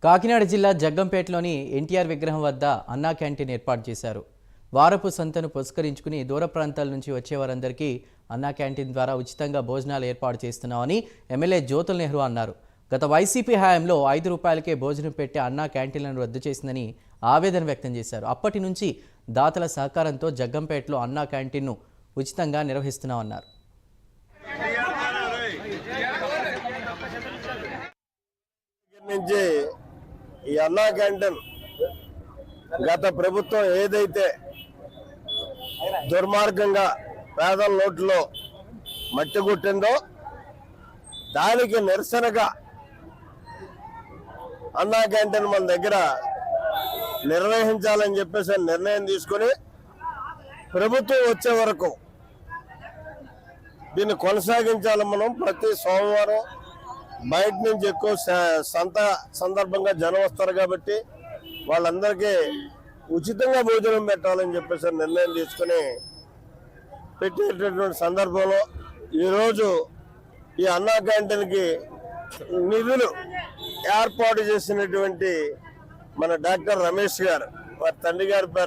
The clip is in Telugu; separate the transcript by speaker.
Speaker 1: కాకినాడ జిల్లా జగ్గంపేటలోని ఎన్టీఆర్ విగ్రహం వద్ద అన్నా క్యాంటీన్ ఏర్పాటు చేశారు. వారపు సంతను పురస్కరించుకుని దూర ప్రాంతాల నుంచి వచ్చేవారందరికీ అన్నా క్యాంటీన్ ద్వారా ఉచితంగా భోజనాలు ఏర్పాటు చేస్తున్నామని ఎమ్మెల్యే జ్యోతుల్ నెహ్రూ అన్నారు. గత వైసీపీ హయాంలో 5 రూపాయలకే భోజనం పెట్టే అన్నా క్యాంటీన్లను రద్దు చేసిందని ఆవేదన వ్యక్తం చేశారు. అప్పటి నుంచి దాతల సహకారంతో జగ్గంపేటలో అన్నా క్యాంటీన్ను ఉచితంగా నిర్వహిస్తున్నామన్నారు.
Speaker 2: ఈ అన్నా క్యాంటీన్ గత ప్రభుత్వం ఏదైతే దుర్మార్గంగా పేదల నోట్లో మట్టి కొట్టిందో దానికి నిరసనగా అన్నా క్యాంటీన్ మన దగ్గర నిర్వహించాలని చెప్పేసి నిర్ణయం తీసుకుని ప్రభుత్వం వచ్చే వరకు దీన్ని కొనసాగించాలి. మనం ప్రతి సోమవారం బయట నుంచి ఎక్కువ సంత సందర్భంగా జనం వస్తారు కాబట్టి వాళ్ళందరికీ ఉచితంగా భోజనం పెట్టాలని చెప్పేసి నిర్ణయం తీసుకుని పెట్టేటటువంటి సందర్భంలో ఈరోజు ఈ అన్నా క్యాంటీన్కి నిధులు ఏర్పాటు చేసినటువంటి మన డాక్టర్ రమేష్ గారు వారి తండ్రి గారి పేరు